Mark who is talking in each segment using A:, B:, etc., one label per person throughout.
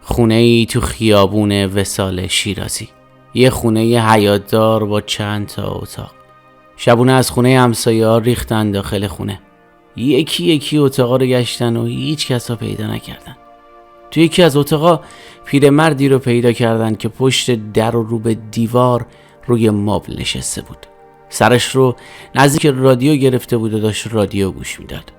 A: خونه‌ای تو خیابون وصال شیرازی. یه خونه حیاط‌دار با چند تا اتاق. شبونه از خونه همسایه‌ها ریختن داخل خونه. یکی یکی اتاقا رو گشتن و هیچ کس رو پیدا نکردن. تو یکی از اتاقا پیرمردی رو پیدا کردن که پشت در و رو به دیوار روی مبل نشسته بود. سرش رو نزدیک رادیو گرفته بود و داشت رادیو گوش میداد.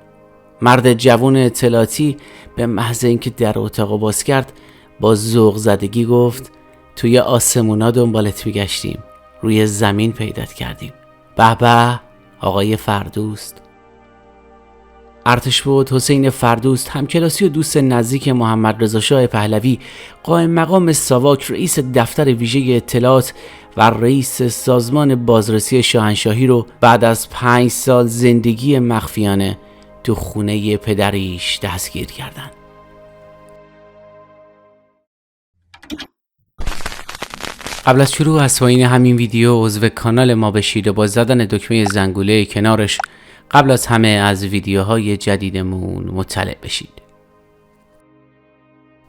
A: مرد جوان اطلاعاتی به محض اینکه در اتاق باز کرد با ذوق زدگی گفت: توی آسمونا دنبالت میگشتیم، روی زمین پیدات کردیم. به به آقای فردوست. ارتشبد حسین فردوست، همکلاسی و دوست نزدیک محمد رضا شاه پهلوی، قائم مقام ساواک، رئیس دفتر ویژه اطلاعات و رئیس سازمان بازرسی شاهنشاهی رو بعد از 5 سال زندگی مخفیانه تو خونه پدریش دستگیر کردن. قبل از شروع از پایین همین ویدیو عضو کانال ما بشید و با زدن دکمه زنگوله کنارش قبل از همه از ویدیوهای جدیدمون مطلع بشید.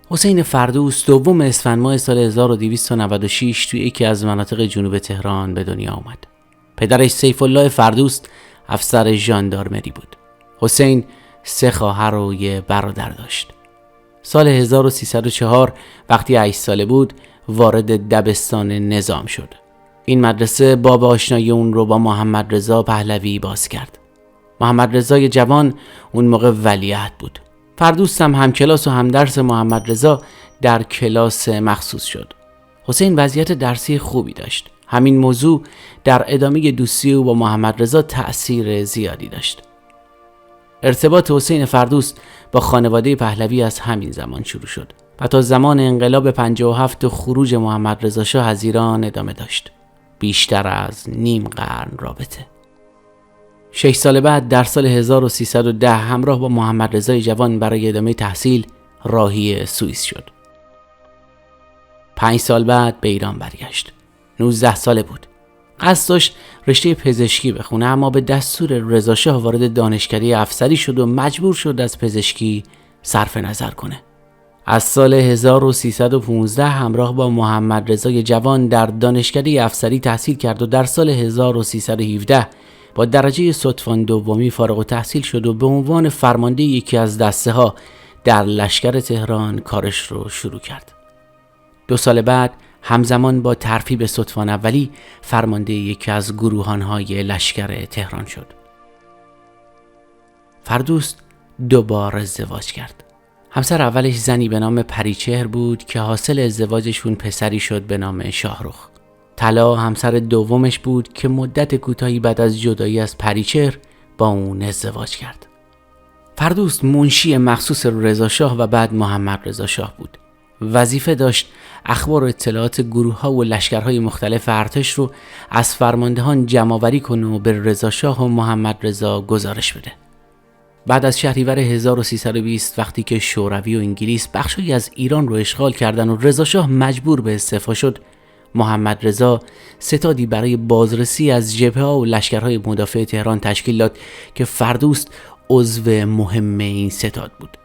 A: حسین فردوست دوم اسفند ماه سال 1296 توی یکی از مناطق جنوب تهران به دنیا آمد. پدرش سیف الله فردوست افسر ژاندارمری بود. حسین 3 خواهر و یه برادر داشت. سال 1304 وقتی 8 ساله بود وارد دبستان نظام شد. این مدرسه باب آشنایی اون رو با محمد رضا پهلوی باز کرد. محمد رضای جوان اون موقع ولیعهد بود. فردوست هم همکلاس و همدرس محمد رضا در کلاس مخصوص شد. حسین وضعیت درسی خوبی داشت. همین موضوع در ادامه دوستی او با محمد رضا تأثیر زیادی داشت. ارتباط حسین فردوست با خانواده پهلوی از همین زمان شروع شد و تا زمان انقلاب 57 و خروج محمد رضا شاه از ایران ادامه داشت. بیشتر از نیم قرن رابطه. 6 سال بعد در سال 1310 همراه با محمد رضای جوان برای ادامه تحصیل راهی سوئیس شد. 5 سال بعد به ایران برگشت. 19 ساله بود. قصد داشت رشته پزشکی بخونه، اما به دستور رضا شاه وارد دانشکده افسری شد و مجبور شد از پزشکی صرف نظر کنه. از سال 1315 همراه با محمد رضای جوان در دانشکده افسری تحصیل کرد و در سال 1317 با درجه صدفان دومی فارغ التحصیل شد و به عنوان فرمانده یکی از دسته ها در لشکر تهران کارش رو شروع کرد. 2 سال بعد همزمان با ترفیع به صدفان اولی فرمانده یکی از گروهانهای لشکر تهران شد. فردوست 2 بار ازدواج کرد. همسر اولش زنی به نام پریچهر بود که حاصل ازدواجشون پسری شد به نام شاهرخ. طلا همسر دومش بود که مدت کوتاهی بعد از جدایی از پریچهر با اون ازدواج کرد. فردوست منشی مخصوص رضا شاه و بعد محمد رضا شاه بود. وظیفه داشت اخبار و اطلاعات گروه‌ها و لشکرهای مختلف ارتش رو از فرماندهان جمع‌آوری کنه و به رضا شاه و محمد رضا گزارش بده. بعد از شهریور 1320 وقتی که شوروی و انگلیس بخشی از ایران رو اشغال کردن و رضا شاه مجبور به استعفا شد، محمد رضا ستادی برای بازرسی از جبهه‌ها و لشکرهای مدافع تهران تشکیل داد که فردوست عضو مهم این ستاد بود.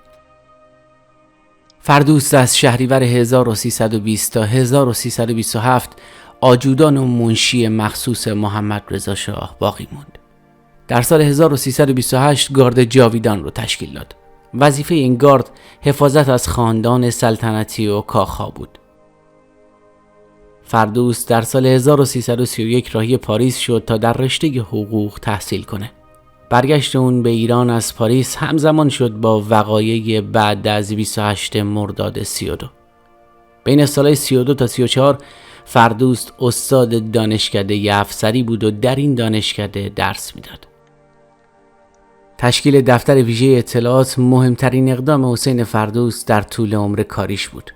A: فردوست از شهریور 1320 تا 1327 آجودان و منشی مخصوص محمد رضا شاه باقی موند. در سال 1328 گارد جاویدان رو تشکیل داد. وظیفه این گارد حفاظت از خاندان سلطنتی و کاخها بود. فردوست در سال 1331 راهی پاریس شد تا در رشته حقوق تحصیل کنه. برگشت اون به ایران از پاریس همزمان شد با وقایع بعد از 28 مرداد 32. بین سالهای 32 تا 34 فردوست استاد دانشکده افسری بود و در این دانشکده درس میداد. تشکیل دفتر ویژه اطلاعات مهمترین اقدام حسین فردوست در طول عمر کاریش بود.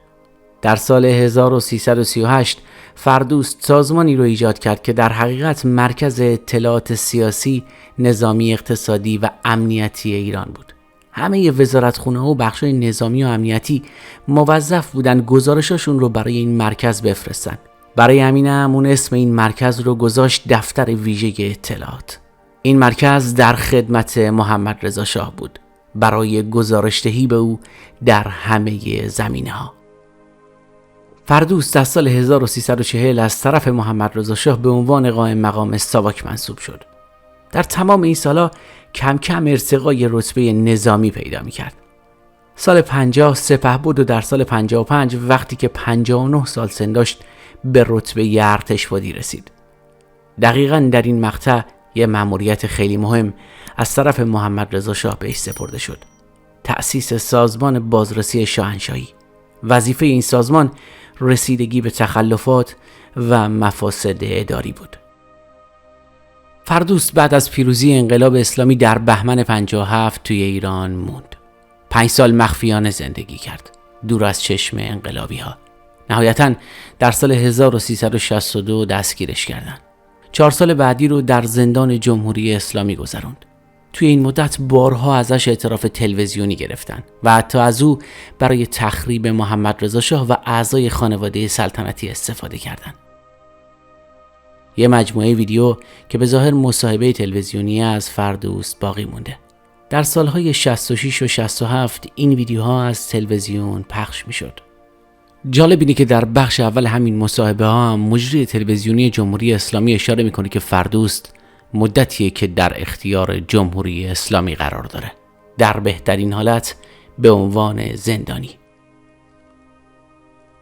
A: در سال 1338 فردوست سازمانی رو ایجاد کرد که در حقیقت مرکز اطلاعات سیاسی، نظامی، اقتصادی و امنیتی ایران بود. همه وزارتخونه و بخش‌های نظامی و امنیتی موظف بودن گزارشاشون رو برای این مرکز بفرستن. برای همینم اون اسم این مرکز رو گذاشت دفتر ویژه اطلاعات. این مرکز در خدمت محمد رضا شاه بود برای گزارش‌دهی به او در همه زمینه‌ها. فردوس در سال 1340 از طرف محمد رضا شاه به عنوان قائم مقام ساواک منصوب شد. در تمام این سالها کم کم ارتقای رتبه نظامی پیدا می‌کرد. سال 50 سپهبد و در سال 55 وقتی که 59 سال سن داشت به رتبه ارتشبدی رسید. دقیقاً در این مقطع یه مأموریت خیلی مهم از طرف محمد رضا شاه بهش سپرده شد: تأسیس سازمان بازرسی شاهنشاهی. وظیفه این سازمان رسیدگی به تخلفات و مفاسد اداری بود. فردوس بعد از پیروزی انقلاب اسلامی در بهمن 57 توی ایران موند. 5 سال مخفیانه زندگی کرد، دور از چشم انقلابی ها. نهایتاً در سال 1362 دستگیرش کردند. 4 سال بعدی رو در زندان جمهوری اسلامی گذروند. توی این مدت بارها ازش اعتراف تلویزیونی گرفتن و حتی از او برای تخریب محمد رضا شاه و اعضای خانواده سلطنتی استفاده کردند. یه مجموعه ویدیو که به ظاهر مصاحبه تلویزیونی از فردوس باقی مونده. در سالهای 66 و 67 این ویدیوها از تلویزیون پخش میشد. جالب اینه که در بخش اول همین مصاحبه ها هم مجری تلویزیونی جمهوری اسلامی اشاره میکنه که فردوس مدتیه که در اختیار جمهوری اسلامی قرار داره، در بهترین حالت به عنوان زندانی.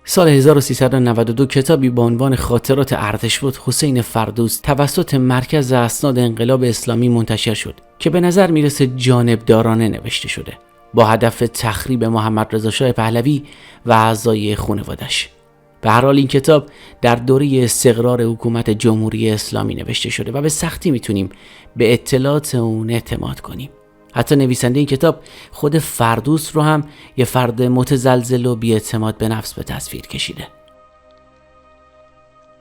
A: سال 1392 کتابی با عنوان خاطرات ارتشبد حسین فردوس توسط مرکز اسناد انقلاب اسلامی منتشر شد که به نظر میرسه جانبدارانه نوشته شده، با هدف تخریب محمد رضا شاه پهلوی و اعضای خانواده‌اش. به هر حال این کتاب در دوره استقرار حکومت جمهوری اسلامی نوشته شده و به سختی میتونیم به اطلاعات اون اعتماد کنیم. حتی نویسنده این کتاب خود فردوس رو هم یه فرد متزلزل و بی‌اعتماد به نفس به تصویر کشیده.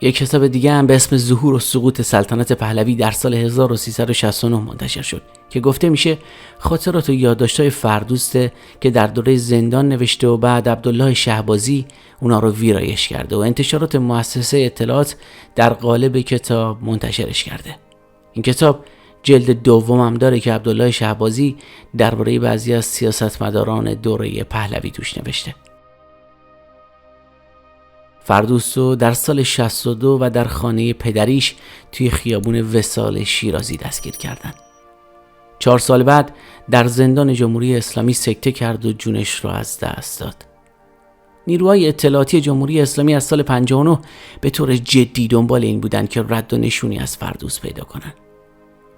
A: یک کتاب دیگه هم به اسم ظهور و سقوط سلطنت پهلوی در سال 1369 منتشر شد که گفته میشه خاطرات و یادداشت‌های فردوسته که در دوره زندان نوشته و بعد عبدالله شهبازی اونا رو ویرایش کرده و انتشارات مؤسسه اطلاعات در قالب کتاب منتشرش کرده. این کتاب جلد دوم هم داره که عبدالله شهبازی درباره بعضی از سیاستمداران دوره پهلوی توش نوشته. فردوس رو در سال 62 و در خانه پدریش توی خیابون وصال شیرازی دستگیر کردن. 4 سال بعد در زندان جمهوری اسلامی سکته کرد و جونش رو از دست داد. نیروهای اطلاعاتی جمهوری اسلامی از سال 59 به طور جدی دنبال این بودن که رد و نشونی از فردوس پیدا کنن.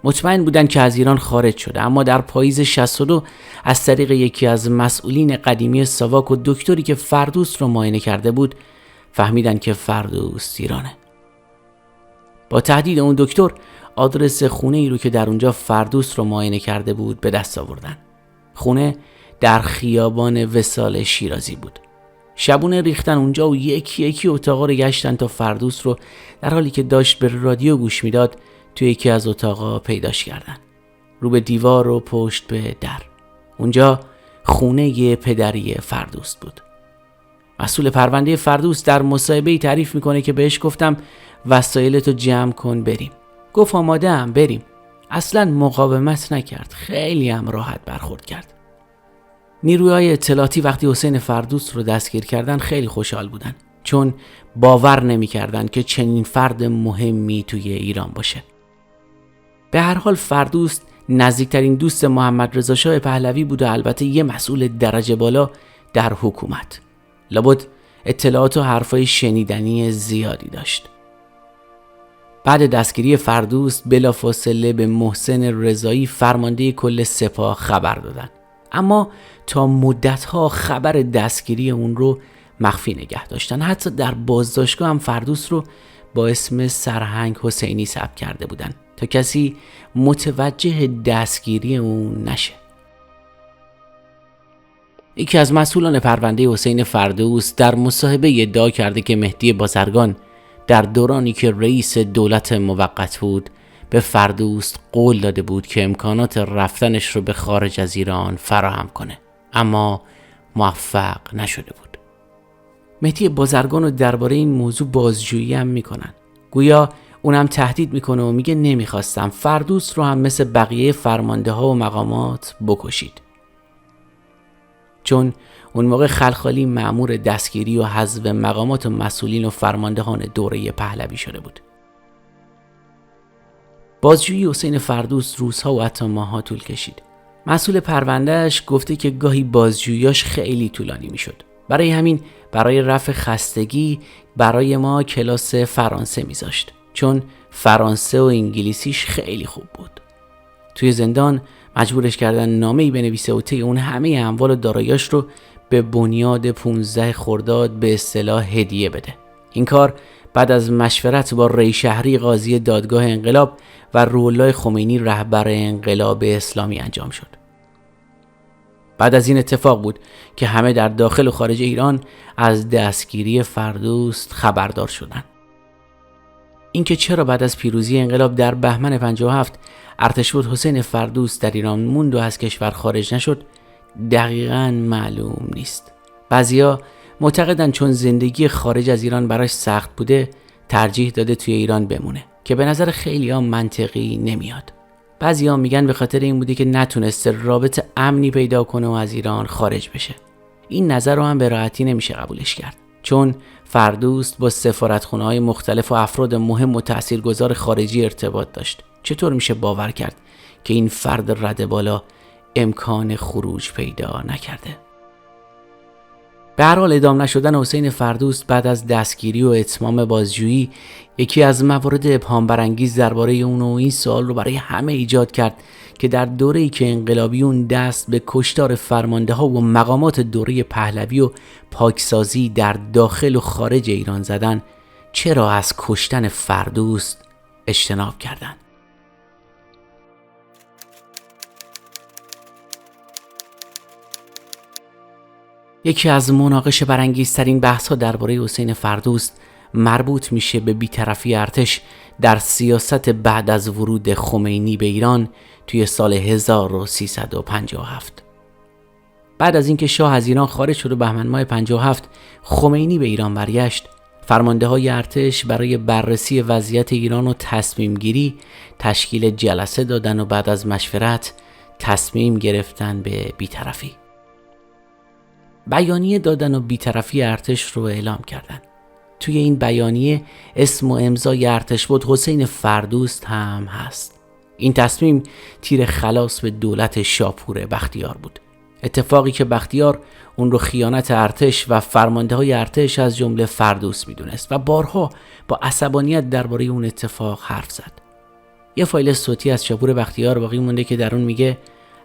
A: مطمئن بودن که از ایران خارج شده، اما در پاییز 62 از طریق یکی از مسئولین قدیمی ساواک و دکتری که فردوس رو معاینه کرده بود فهمیدن که فردوس ایرانه. با تهدید اون دکتر آدرس خونه ای رو که در اونجا فردوس رو معاینه کرده بود به دست آوردن. خونه در خیابان وصال شیرازی بود. شبونه ریختن اونجا و یکی یکی اتاقا رو گشتن تا فردوس رو در حالی که داشت به رادیو گوش میداد توی یکی از اتاقا پیداش کردن، رو به دیوار و پشت به در. اونجا خونه پدری فردوس بود. مسئول پرونده فردوس در مصاحبه‌ای تعریف میکنه که بهش گفتم وسایلتو جمع کن بریم. گفت آماده ام بریم. اصلا مقاومت نکرد، خیلی هم راحت برخورد کرد. نیروهای اطلاعاتی وقتی حسین فردوس رو دستگیر کردن خیلی خوشحال بودن، چون باور نمیکردن که چنین فرد مهمی توی ایران باشه. به هر حال فردوس نزدیکترین دوست محمد رضا شاه پهلوی بود و البته یه مسئول درجه بالا در حکومت. لابد اطلاعات و حرفای شنیدنی زیادی داشت. بعد دستگیری فردوس بلافاصله به محسن رضایی فرمانده کل سپاه خبر دادن، اما تا مدتها خبر دستگیری اون رو مخفی نگه داشتن. حتی در بازداشتگاه هم فردوس رو با اسم سرهنگ حسینی ثبت کرده بودن تا کسی متوجه دستگیری اون نشه. یکی از مسئولان پرونده حسین فردوس در مصاحبه ادعا کرده که مهدی بازرگان در دورانی که رئیس دولت موقت بود به فردوس قول داده بود که امکانات رفتنش رو به خارج از ایران فراهم کنه، اما موفق نشده بود. مهدی بازرگان رو درباره این موضوع بازجویی هم میکنن. گویا اونم تهدید میکنه و میگه نمیخواستم فردوس رو هم مثل بقیه فرمانده ها و مقامات بکشید. چون اون موقع خلخالی مأمور دستگیری و حذف مقامات و مسئولین و فرماندهان دوره پهلوی شده بود. بازجویی حسین فردوست روزها و حتی ماه‌ها طول کشید. مسئول پروندهش گفته که گاهی بازجوییاش خیلی طولانی میشد. برای همین برای رفع خستگی برای ما کلاس فرانسه میذاشت، چون فرانسه و انگلیسیش خیلی خوب بود. توی زندان مجبورش کردن نامه‌ای بنویسه و طی اون همه اموال و داراییاش رو به بنیاد 15 خرداد به اصطلاح هدیه بده. این کار بعد از مشورت با ری شهری قاضی دادگاه انقلاب و روح‌الله خمینی رهبر انقلاب اسلامی انجام شد. بعد از این اتفاق بود که همه در داخل و خارج ایران از دستگیری فردوست خبردار شدند. اینکه چرا بعد از پیروزی انقلاب در بهمن 57 ارتشبد حسین فردوست در ایران موند و از کشور خارج نشد دقیقاً معلوم نیست. بعضیا معتقدن چون زندگی خارج از ایران براش سخت بوده ترجیح داده توی ایران بمونه، که به نظر خیلی‌ها منطقی نمیاد. بعضیا میگن به خاطر این بوده که نتونسته رابطه امنی پیدا کنه و از ایران خارج بشه. این نظر رو هم به راحتی نمیشه قبولش کرد، چون فردوست با سفارتخونه‌های مختلف و افراد مهم و تاثیرگذار خارجی ارتباط داشت. چطور میشه باور کرد که این فرد رده بالا امکان خروج پیدا نکرده؟ به هر حال اعدام نشدن حسین فردوست بعد از دستگیری و اتمام بازجویی یکی از موارد ابهام برانگیز درباره اون و این سوال رو برای همه ایجاد کرد که در دوره‌ای که انقلابیون دست به کشتار فرمانده‌ها و مقامات دوره پهلوی و پاکسازی در داخل و خارج ایران زدن، چرا از کشتن فردوست اجتناب کردند؟ یکی از مناقشه برانگیزترین بحث‌ها درباره حسین فردوست مربوط میشه به بی‌طرفی ارتش در سیاست بعد از ورود خمینی به ایران توی سال 1357. بعد از اینکه شاه از ایران خارج شد و بهمن ماه 57 خمینی به ایران برگشت، فرمانده‌های ارتش برای بررسی وضعیت ایران و تصمیم گیری تشکیل جلسه دادن و بعد از مشورت تصمیم گرفتن به بی‌طرفی. بیانیه دادن و بی‌طرفی ارتش رو اعلام کردن. توی این بیانیه اسم و امضای ارتشبد حسین فردوست هم هست. این تصمیم تیر خلاص به دولت شاپور بختیار بود. اتفاقی که بختیار اون رو خیانت ارتش و فرمانده‌های ارتش از جمله فردوست میدونست و بارها با عصبانیت درباره اون اتفاق حرف زد. یه فایل صوتی از شاپور بختیار باقی مونده که در اون میگه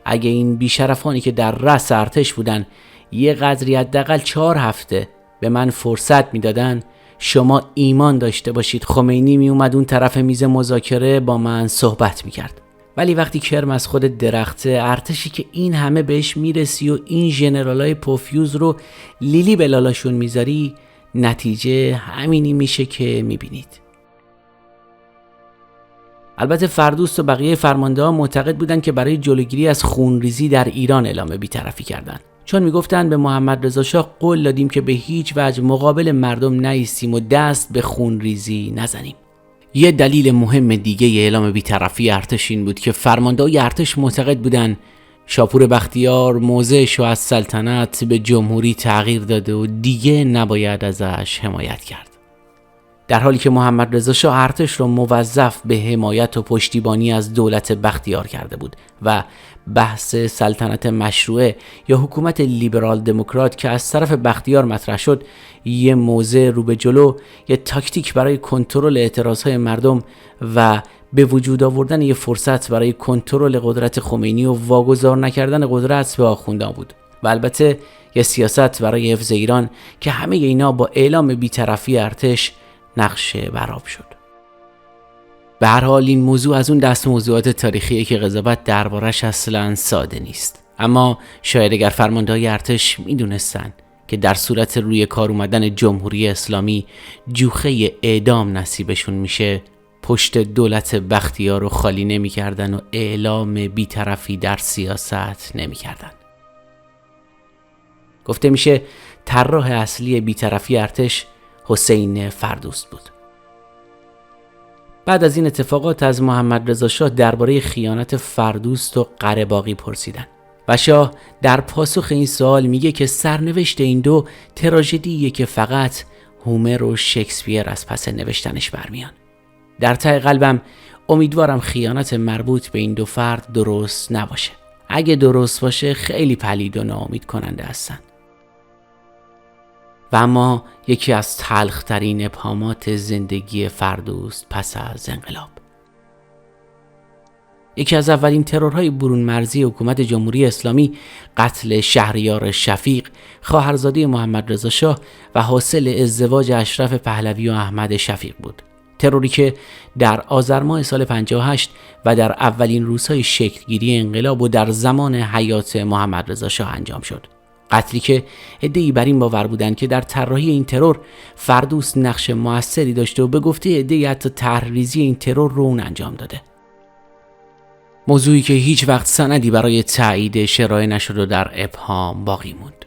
A: اگه این بیشرفانی که در رأس ارتش بودن یه قدری حداقل 4 هفته به من فرصت میدادن، شما ایمان داشته باشید خمینی می اومد اون طرف میز مذاکره با من صحبت میکرد. ولی وقتی کرم از خود درخته، ارتشی که این همه بهش میرسی و این ژنرالای پوفیوز رو لیلی به لالاشون میذاری، نتیجه همینی میشه که میبینید. البته فردوست و بقیه فرمانده ها معتقد بودن که برای جلوگیری از خونریزی در ایران اعلام بی‌طرفی کردن، چون میگفتن به محمد رضا شاه قول دادیم که به هیچ وجه مقابل مردم نایستیم و دست به خونریزی نزنیم. یه دلیل مهم دیگه اعلام بی‌طرفی ارتش این بود که فرمانده‌های ارتش معتقد بودن شاپور بختیار موضعش رو از سلطنت به جمهوری تغییر داده و دیگه نباید ازش حمایت کرد. در حالی که محمد رضا شاه ارتش رو موظف به حمایت و پشتیبانی از دولت بختیار کرده بود و بحث سلطنت مشروعه یا حکومت لیبرال دموکرات که از طرف بختیار مطرح شد یه موضع رو به جلو، یه تاکتیک برای کنترل اعتراضهای مردم و به وجود آوردن یه فرصت برای کنترل قدرت خمینی و واگذار نکردن قدرت به آخوندان بود و البته یه سیاست برای حفظ ایران که همه اینا با اعلام بی‌طرفی ارتش نقشه برآب شد. به هر حال این موضوع از اون دست موضوعات تاریخیه که قضاوت دربارش اصلاً ساده نیست، اما شاید اگر فرمانده‌های ارتش میدونستن که در صورت روی کار اومدن جمهوری اسلامی جوخه اعدام نصیبشون میشه، پشت دولت بختیار رو خالی نمی‌کردن و اعلام بی‌طرفی در سیاست نمی‌کردن. گفته میشه طراح اصلی بی‌طرفی ارتش حسین فردوست بود. بعد از این اتفاقات از محمد رضا شاه درباره خیانت فردوست و قره‌باقی پرسیدن. و شاه در پاسخ این سوال میگه که سرنوشت این دو تراژدیه که فقط هومر و شکسپیر از پس نوشتنش برمیان. در ته قلبم امیدوارم خیانت مربوط به این دو فرد درست نباشه. اگه درست باشه خیلی پلید و ناامید کننده هستن. و اما یکی از تلخترین ابهامات زندگی فردوست پس از انقلاب. یکی از اولین ترورهای برون مرزی حکومت جمهوری اسلامی قتل شهریار شفیق، خواهرزاده محمد رضا شاه و حاصل ازدواج اشرف پهلوی و احمد شفیق بود. تروری که در آذر ماه سال 58 و در اولین روزهای شکلگیری انقلاب و در زمان حیات محمد رضا شاه انجام شد. قتلی که عده‌ای بر این باور بودند که در طراحی این ترور فردوست نقش موثری داشته و به گفته عده‌ای حتی طرح‌ریزی این ترور رو اون انجام داده. موضوعی که هیچ وقت سندی برای تایید ارائه نشد و در ابهام باقی موند.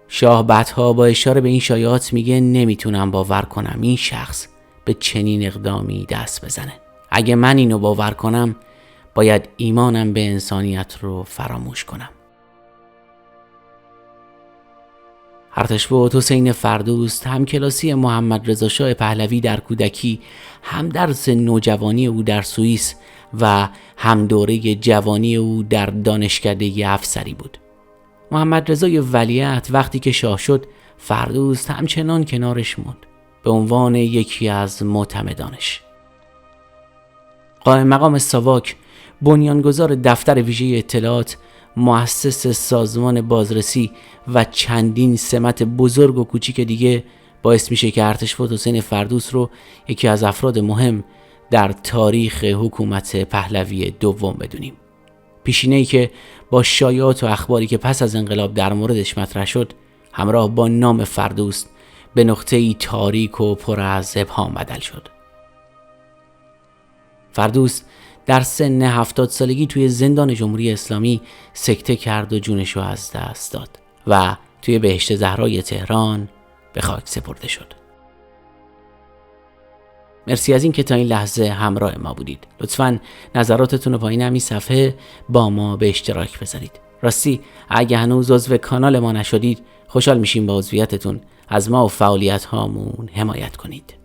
A: شاه بعدها با اشاره به این شایعات میگه نمیتونم باور کنم این شخص به چنین اقدامی دست بزنه. اگه من اینو باور کنم باید ایمانم به انسانیت رو فراموش کنم. ارتشبد حسین فردوست همکلاسی محمد رضا شاه پهلوی در کودکی، هم درس نوجوانی او در سوئیس و هم دوره جوانی او در دانشکده افسری بود. محمد رضای ولیعهد وقتی که شاه شد، فردوست همچنان کنارش موند به عنوان یکی از معتمدانش. قائم مقام ساواک، بنیانگذار دفتر ویژه اطلاعات، مؤسس سازمان بازرسی و چندین سمت بزرگ و کوچیک دیگه باعث میشه که ارتشبد حسین فردوست رو یکی از افراد مهم در تاریخ حکومت پهلوی دوم بدونیم. پیشینه‌ای که با شایعات و اخباری که پس از انقلاب در موردش مطرح شد همراه با نام فردوست به نقطه‌ای تاریک و پر از ابهام بدل شد. فردوست در سن 70 سالگی توی زندان جمهوری اسلامی سکته کرد و جونش رو از دست داد و توی بهشت زهرای تهران به خاک سپرده شد. مرسی از این که تا این لحظه همراه ما بودید. لطفاً نظراتتون رو پایین همین صفحه با ما به اشتراک بذارید. راستی اگه هنوز عضو کانال ما نشدید خوشحال میشیم با عضویتتون از ما و فعالیت هامون حمایت کنید.